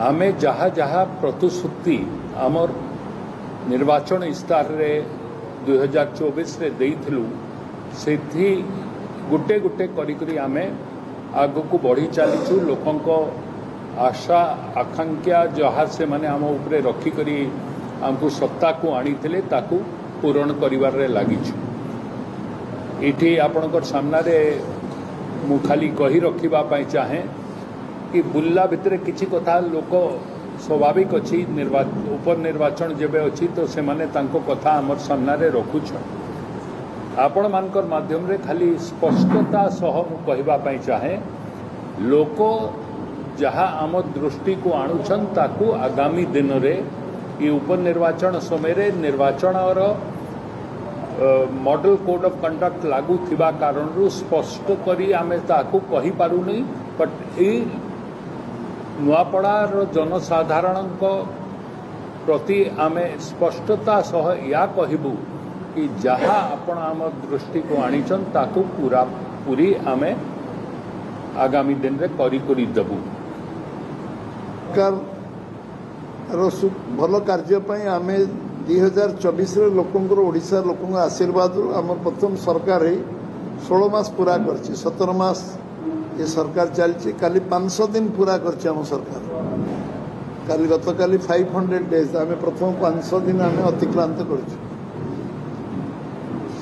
आमे जहा जहा प्रतिश्रुति आमर निर्वाचन इस्तार रे 2024 रे देइथिलु सेथि गुटे गुटे करी आमे आगु को बढ़ी चलीचु लोकंको आशा आकांक्षा जहा से माने आम उपरे रखी करी आमको सत्ता को आनीथिले ताकू पूरण करिवार रे लागिछु। इठी आपणकर सामना रे मु खाली कही रखिबा पई चाहे कि बुल्ला भितरे किछि कथा लोक स्वाभाविक अच्छी उपनिर्वाचन जेबे अच्छी तो से माने तांको कथा आमर सामना रे रखुछ। आपण मानकर माध्यम रे खाली स्पष्टता सह मु कहिबा पई चाहे लोक जहा आम दृष्टि को आणुछन ताकू आगामी दिन रे ये उपनिर्वाचन समय रे निर्वाचन और मॉडल कोड ऑफ कंडक्ट लागू थिबा कारण रु स्पष्ट करी आमे ताकू कहि पारु नहीं। बट ए नुआपड़ार जनसाधारण प्रति आमे स्पष्टता सह या कहबू कि जहा आपण आम दृष्टि को आनीचन ताकू पूरा पूरी आमे आगामी दिन रे करी देबू। भल कार्य आमे 2024 लोकंर ओडिशा लोक आशीर्वाद आम प्रथम सरकार 16 मास पूरा कर 17 मास ये सरकार चलती काली 500 दिन पूरा कर आम सरकार काली गत काली 500 डेज आम प्रथम 500 दिन आम अतिक्रांत कर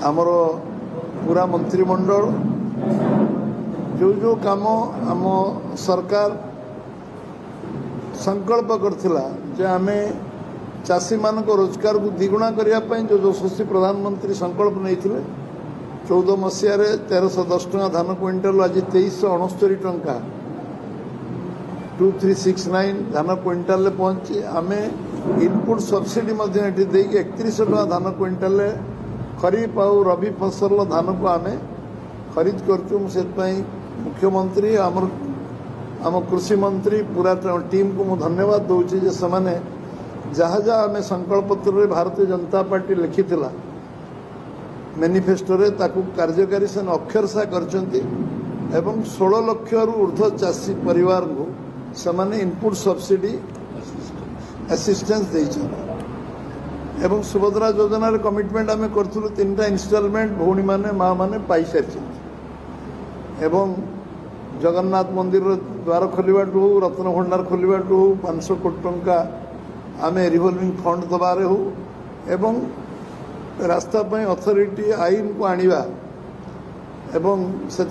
आमर पूरा मंत्रिमंडल जो जो काम आम सरकार संकल्प करथिला जे आमे चाषी मान रोजगार को द्विगुणा करने जो यशस्वी प्रधानमंत्री संकल्प नहीं 14 मसीह 1310 टका धान क्विंटाल आज 2369 टका 2369 धान क्विंटाल पहुंची आमे इनपुट सब्सिडी 3100 टका धान क्विंटाल खरीफ और रबी फसल धान को आमे खरीद करचु। से मुख्यमंत्री आम कृषि मंत्री पूरा टीम को मु धन्यवाद दूचे जे समाने जहाँ जहाँ आम संकल्प पत्र भारतीय जनता पार्टी लिखी मैनिफेस्टो रे ताकू कार्यकारी से अक्षरशा कर 16 लाख रु ऊर्ध्व चाषी परिवार को समाने इनपुट सब्सिडी असिस्टेंस देइछन। सुभद्रा योजना रे कमिटमेंट आम करूँ 3टा इनस्टॉलमेंट भौणी माने माँ माने पाई सारी जगन्नाथ मंदिर द्वार खोलवाटू हो रत्न भंडार खोलवाटू हो 500 कोटी टंका आम रिवॉल्विंग फंड दबारे हो एवं रास्ता अथॉरिटी आईन को आनिबा एवं से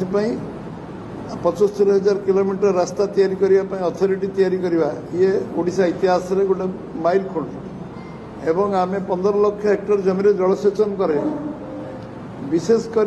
75,000 किलोमीटर रास्ता तैयारी करने अथॉरिटी तैयारी करवा ये ओडिशा इतिहास रे गोटे माइल खुंट एवं आम 15 लाख हेक्टर जमीन जलसेचन करे विशेष कर